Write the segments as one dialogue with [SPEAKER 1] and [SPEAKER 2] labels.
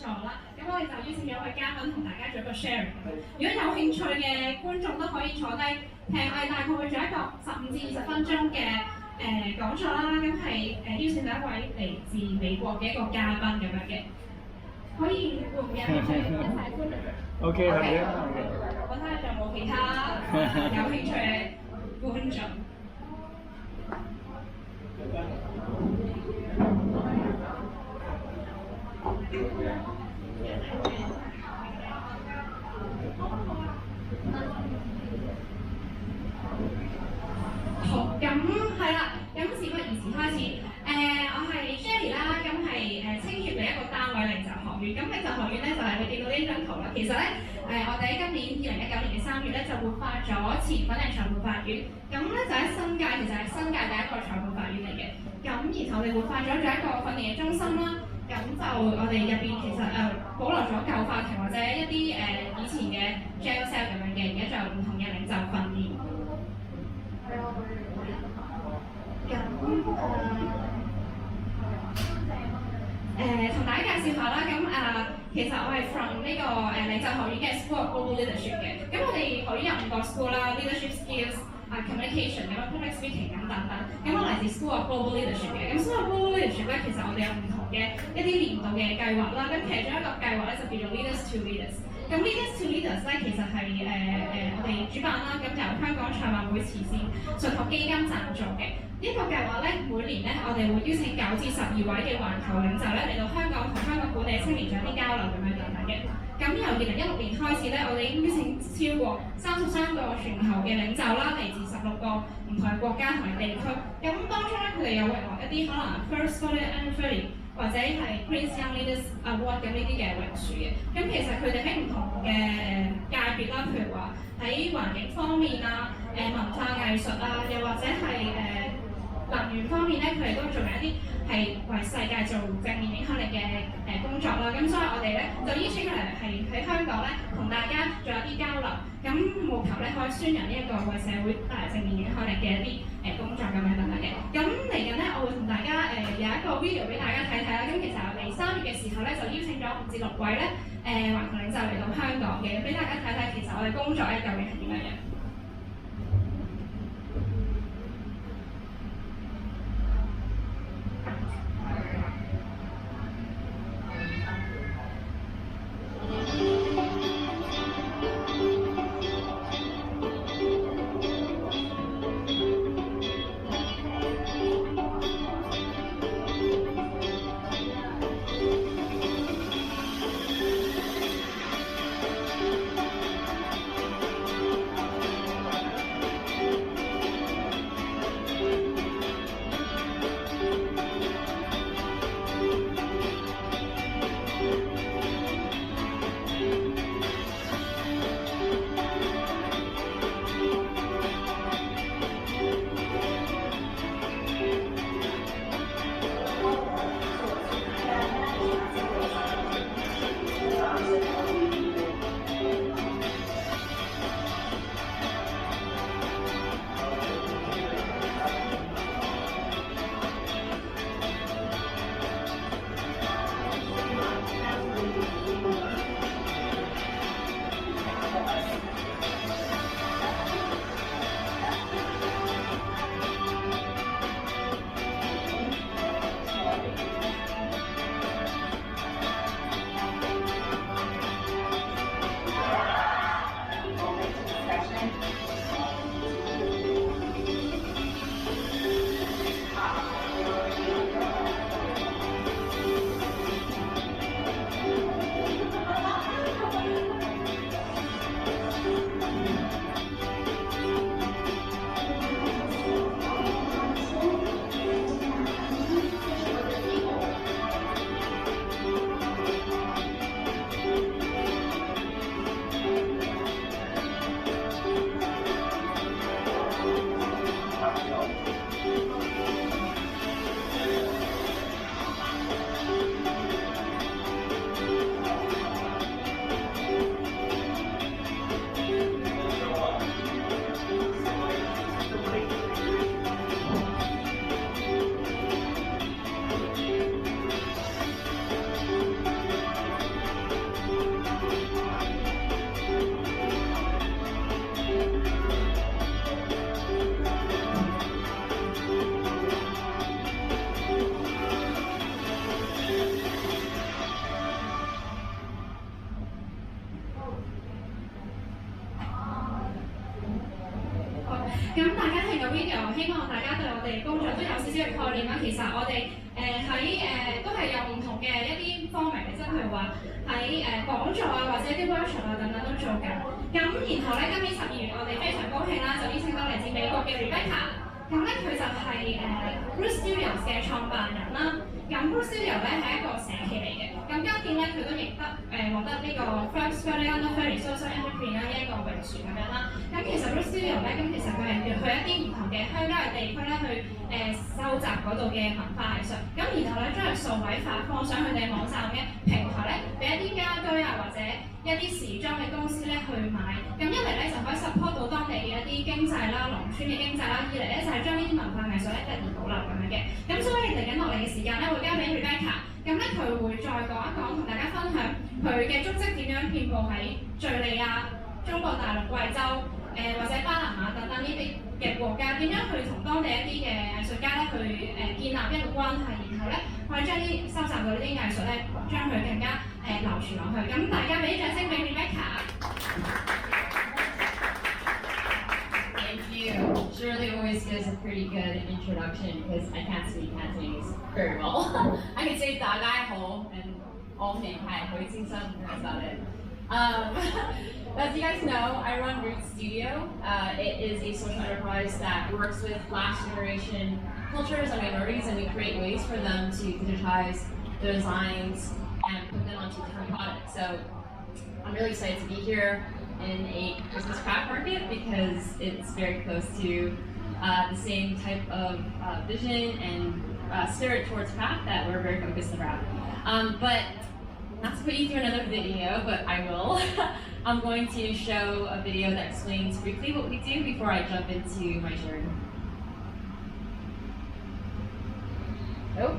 [SPEAKER 1] 座啦。咁我哋就邀請咗一位嘉賓同大家做一個 sharing 咁樣。如果有興趣嘅觀眾都可以坐低聽，我哋大概會做一個15至20分鐘嘅講座啦。咁係邀請到一位嚟自美國嘅一個嘉賓咁樣嘅。可以會唔會有興趣一齊觀眾
[SPEAKER 2] ？OK， 係嘅。
[SPEAKER 1] 我睇下仲有冇其他有興趣嘅觀眾。好，咁係啦，咁事不宜遲開始。我係 Jenny 啦，咁係青協嘅一個單位領袖學院。咁領袖學院咧就係你見到呢張圖啦。其實咧我哋喺今年2019年嘅3月咧就活化咗前粉嶺裁判法院。咁咧就喺新界，其實係新界第一個裁判法院嚟嘅。咁然後我哋活化咗一個訓練嘅中心啦。咁就我哋入邊其實保留咗舊法庭或者一啲以前嘅 jail cell 咁樣嘅，而家仲有唔同嘅領袖訓練。同大家介紹下啦，咁其實我係 from 呢個領袖學院嘅 School of Global Leadership 嘅。咁我哋學院有5個 school 啦 ，leadership skills、communication 咁樣 public speaking 咁等等。咁我嚟自 School of Global Leadership 嘅。咁 School of Global Leadership 咧，其實我哋有唔同嘅一啲年度嘅計劃啦。咁其中一個計劃咧就叫做 Leaders to Leaders。咁 Leaders to Leaders 咧，其實係我哋主辦啦，咁由香港賽馬會慈善信託基金贊助嘅。呢個計劃咧，每年咧，我哋會邀請9至12位嘅環球領袖咧嚟到香港同香港本地青年做啲交流咁樣等等嘅。咁由2016年開始咧，我哋已經邀請超過33個全球嘅領袖啦，嚟自16個唔同嘅國家同埋地區。咁當中咧，佢哋有榮獲一啲可能 First 40 Anniversary 或者係 Prince Young Leaders Award 咁呢啲嘅榮譽嘅。咁其實佢哋喺唔同嘅界別啦，譬如話喺環境方面啊、文化藝術啊，又或者係能源方面咧，佢哋都做緊一啲係為世界做正面影響力嘅工作啦。咁所以我哋咧就邀請佢哋係喺香港咧同大家做一啲交流，咁務求咧可以宣揚呢一個為社會帶來正面影響力嘅一啲工作咁樣等等嘅。咁嚟緊咧，我會同大家有一個 video 俾大家睇睇啦。咁其實我哋3月嘅時候咧就邀請咗5至6位咧環球領袖嚟到香港嘅，俾大家睇睇其實我哋工作咧究竟係點樣嘅。video，希望大家對我哋工作都有少少嘅概念啦。其實我哋喺都係有唔同嘅一啲方面嘅，即係譬如話喺講座啊或者啲 workshop 啊等等都做緊。咁然後咧，今年12月我哋非常高興啦，就邀請到嚟自美國嘅 Rebecca。咁咧佢就係Bruce Studios 嘅創辦人啦。咁 Bruce Studio 咧係一個社企嚟嘅。咁今年咧佢都獲得呢個 First 30 Under 30 Social Entrepreneur 呢一個榮譽咁樣啦。咁其實 Bruce Studio 咧，咁其實佢係去一啲唔同嘅鄉郊嘅地區咧去收集嗰度嘅文化藝術。咁然後咧將佢數位化，放上佢哋網站嘅平台咧，俾一啲家居啊或者一啲時裝嘅公司咧去買。咁一嚟咧就可以 support 到當地嘅一啲經濟啦、農村嘅經濟啦；二嚟咧就係將呢啲文化藝術咧得以保留咁樣嘅。咁所以嚟緊落嚟嘅時間咧，會交俾 Rebecca。咁咧佢會再講一講，同大家分享佢嘅足跡點樣遍佈喺敍利亞、中國大陸、貴州或者巴拿馬等等呢啲嘅國家，點樣去同當地一啲嘅藝術家咧去建立一個關係，然後咧可以將啲收集到呢啲藝術咧，將佢更加流傳落去。咁大家俾啲掌聲俾 Rebecca。Thank
[SPEAKER 2] you. Shirley always gives a pretty good introduction because I can't speak Cantonese very well. I can say 大家好 and 我名係許先生 that's about it. As you guys know, I run Root Studio. It is a social enterprise that works with last generation cultures and minorities, and we create ways for them to digitize their designs and put them onto different products. So I'm really excited to be here in a Christmas craft market because it's very close to the same type of vision and spirit towards craft that we're very focused around. But not to put you through another video, but I will. I'm going to show a video that explains briefly what we do before I jump into my journey. Nope.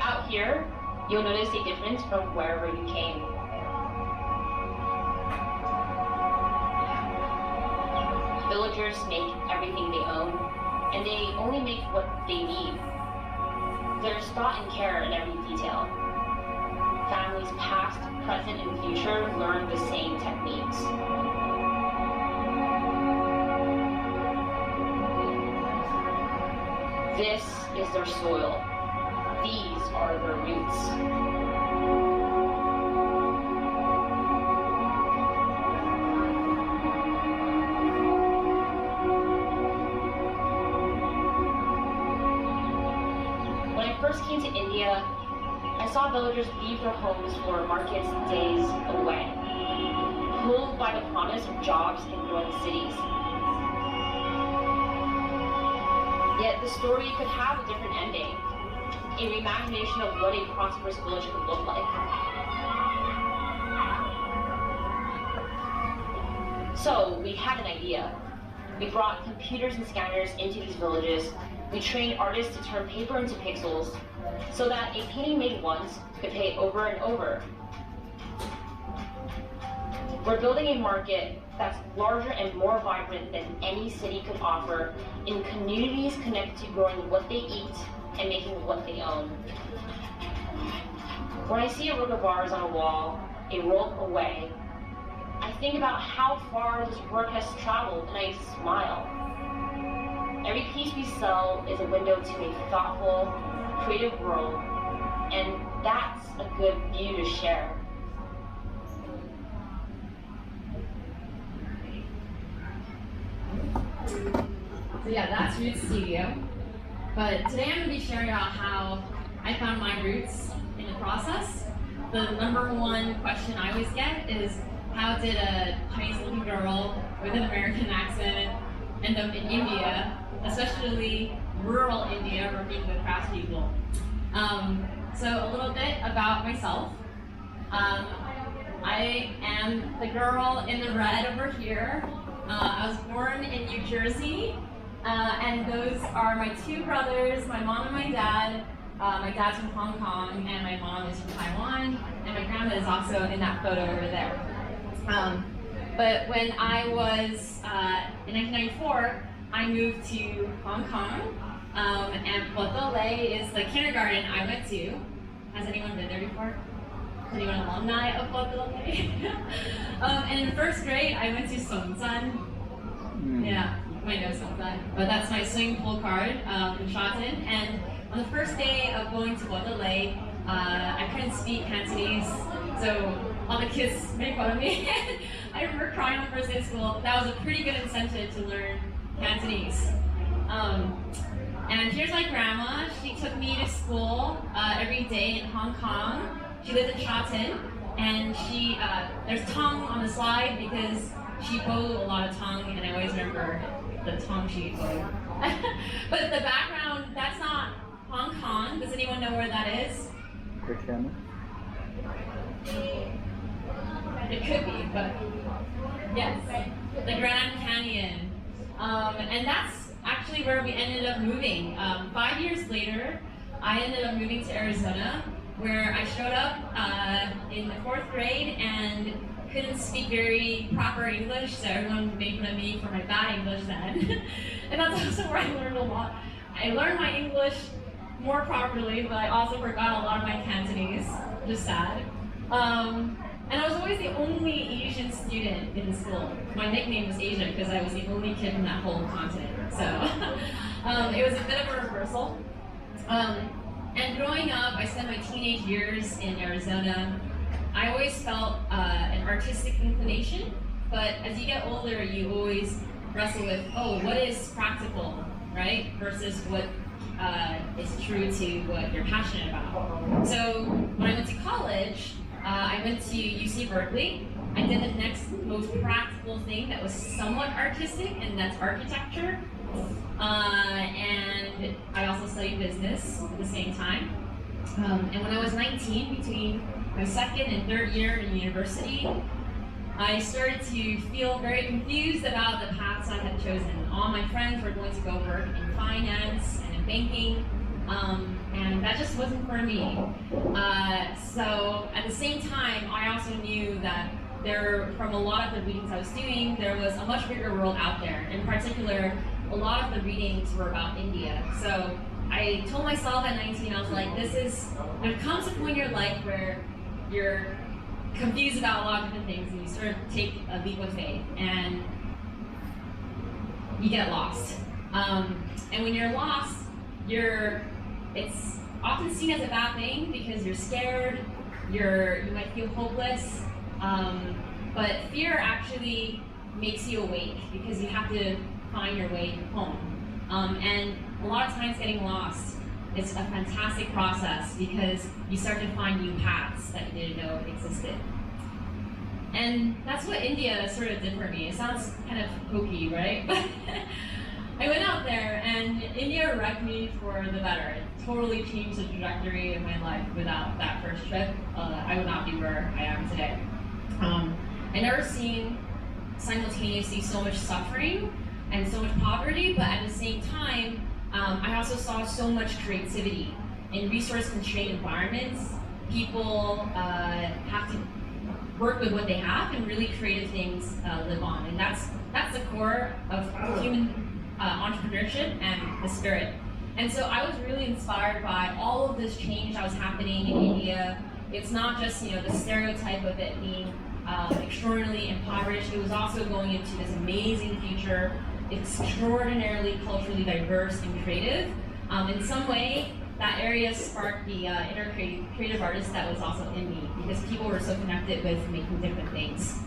[SPEAKER 3] Out here, you'll notice a difference from wherever you came. Villagers make everything they own, and they only make what they need. There's thought and care in every detail. Families past, present, and future learn the same techniques. This is their soil. These are their roots. When I first came to India, I saw villagers leave their homes for markets days away, pulled by the promise of jobs in growing cities. Yet the story could have a different ending, a reimagination of what a prosperous village could look like. So we had an idea. We brought computers and scanners into these villages. We trained artists to turn paper into pixels so that a painting made once could pay over and over. We're building a market that's larger and more vibrant than any city could offer, in communities connected to growing what they eat and making what they own. When I see a row of bars on a wall, a roll away, I think about how far this work has traveled and I smile. Every piece we sell is a window to a thoughtful, creative world, and that's a good view to share.
[SPEAKER 2] So yeah, that's Root Studio. But today I'm going to be sharing about how I found my roots in the process. The number one question I always get is, how did a Chinese-looking girl with an American accent end up in India, especially rural India, working with craftspeople? So a little bit about myself. I am the girl in the red over here. I was born in New Jersey, and those are my two brothers, my mom and my dad. My dad's from Hong Kong, and my mom is from Taiwan, and my grandma is also in that photo over there. But when I was in 1994, I moved to Hong Kong, And Botole is the kindergarten I went to. Has anyone been there before? Is anyone alumni of Botole? And in first grade, I went to Songsan. Yeah, you might know Songsan. But that's my swimming pool card in Shatin. And on the first day of going to Botole, I couldn't speak Cantonese, so all the kids made fun of me. I remember crying on the first day of school. That was a pretty good incentive to learn Cantonese. And here's my grandma. She took me to school every day in Hong Kong. She lived in Shatin, and there's tongue on the slide because she bowed a lot of tongue, and I always remember the tongue she bowed. But the background, that's not Hong Kong. Does anyone know where that is? It could be, but yes, the Grand Canyon. And that's actually where we ended up moving. 5 years later, I ended up moving to Arizona, where I showed up in the 4th grade and couldn't speak very proper English, so everyone made fun of me for my bad English then. And that's also where I learned a lot. I learned my English more properly, but I also forgot a lot of my Cantonese, which is sad. And I was always the only Asian student in the school. My nickname was Asia because I was the only kid in that whole continent. So it was a bit of a reversal. And growing up, I spent my teenage years in Arizona. I always felt an artistic inclination, but as you get older, you always wrestle with, oh, what is practical, right? Versus what is true to what you're passionate about. So when I went to college, I went to UC Berkeley. I did the next most practical thing that was somewhat artistic, and that's architecture. And I also studied business at the same time. And when I was 19, between my 2nd and 3rd year in university, I started to feel very confused about the paths I had chosen. All my friends were going to go work in finance and in banking, and that just wasn't for me. So at the same time, I also knew that from a lot of the readings I was doing, there was a much bigger world out there. In particular, a lot of the readings were about India. So I told myself at 19, I was like, there comes a point in your life where you're confused about a lot of different things, and you sort of take a leap of faith, and you get lost. And when you're lost, it's often seen as a bad thing because you're scared, you might feel hopeless, but fear actually makes you awake because you have to find your way home. And a lot of times getting lost is a fantastic process because you start to find new paths that you didn't know existed. And that's what India sort of did for me. It sounds kind of hokey, right? But I went out there and India wrecked me for the better. It totally changed the trajectory of my life. Without that first trip, I would not be where I am today. I never seen simultaneously so much suffering and so much poverty, but at the same time, I also saw so much creativity. In resource-constrained environments, people have to work with what they have, and really creative things live on. And that's the core of human entrepreneurship and the spirit. And so I was really inspired by all of this change that was happening in India. It's not just the stereotype of it being extraordinarily impoverished. It was also going into this amazing future, extraordinarily culturally diverse and creative. In some way, that area sparked the inner creative artist that was also in me, because people were so connected with making different things.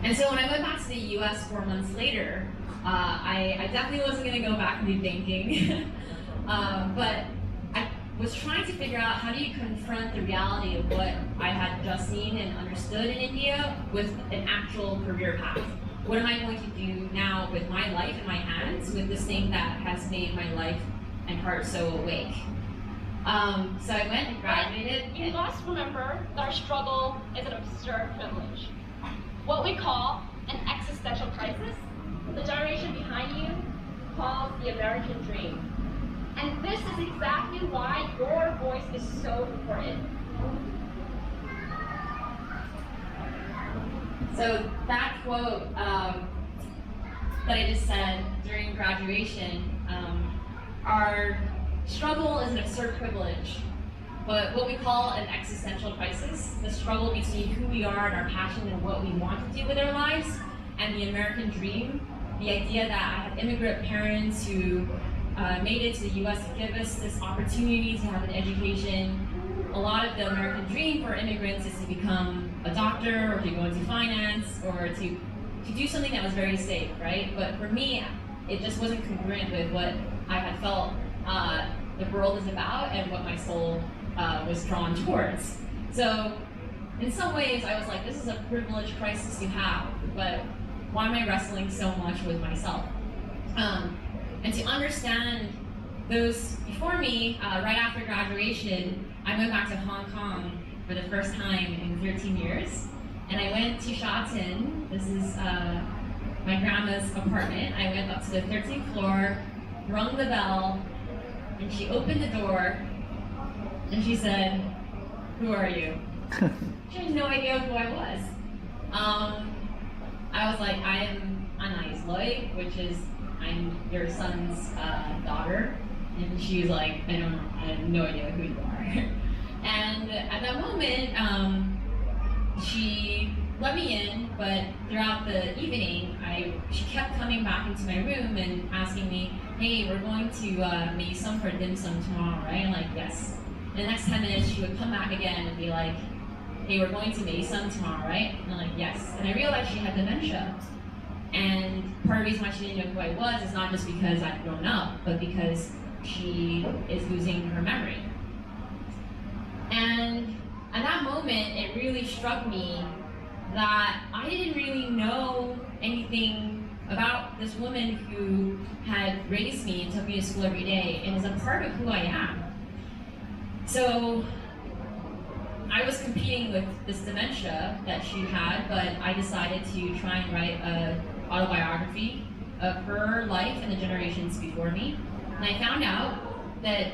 [SPEAKER 2] And so when I went back to the US 4 months later, I definitely wasn't going to go back and do banking. But I was trying to figure out, how do you confront the reality of what I had just seen and understood in India with an actual career path? What am I going to do now with my life in my hands, with this thing that has made my life and heart so awake? So I went and graduated.
[SPEAKER 3] You must remember that our struggle is an absurd privilege. What we call an existential crisis, the generation behind you calls the American dream. And this is exactly why your voice is so important.
[SPEAKER 2] So that quote that I just said during graduation Our struggle is an absurd privilege, but what we call an existential crisis, the struggle between who we are and our passion and what we want to do with our lives, and the American dream, the idea that I have immigrant parents who made it to the US to give us this opportunity to have an education. A lot of the American dream for immigrants is to become a doctor or to go into finance or to do something that was very safe, right? But for me, it just wasn't congruent with what I had felt the world is about and what my soul was drawn towards. So in some ways, I was like, this is a privilege crisis to have, but why am I wrestling so much with myself? And to understand those before me, right after graduation, I went back to Hong Kong for the first time in 13 years. And I went to Shatin. This is my grandma's apartment. I went up to the 13th floor, rung the bell, and she opened the door, and she said, "Who are you?" She had no idea who I was. I was like, I am Anais Loy, which is, I'm your son's daughter. And she was like, I don't know, I have no idea who you are. And at that moment, she let me in, but throughout the evening, she kept coming back into my room and asking me, hey, we're going to make some for dim sum tomorrow, right? I'm like, yes. And the next 10 minutes, she would come back again and be like, hey, we're going to make some tomorrow, right? And I'm like, yes. And I realized she had dementia. And part of the reason why she didn't know who I was is not just because I'd grown up, but because she is losing her memory. And at that moment, it really struck me that I didn't really know anything about this woman who had raised me and took me to school every day and is a part of who I am. So I was competing with this dementia that she had, but I decided to try and write an autobiography of her life and the generations before me. And I found out that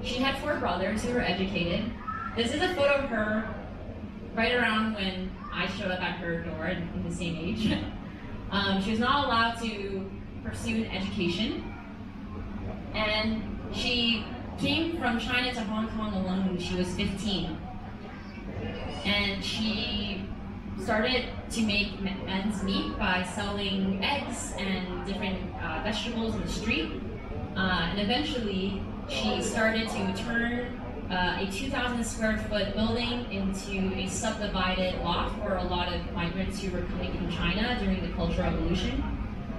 [SPEAKER 2] she had 4 brothers who were educated. This is a photo of her right around when I showed up at her door in the same age. She was not allowed to pursue an education. And she came from China to Hong Kong alone when she was 15. And she started to make ends meet by selling eggs and different vegetables on the street. And eventually, she started to turn a 2,000 square foot building into a subdivided lot for a lot of migrants who were coming from China during the Cultural Revolution.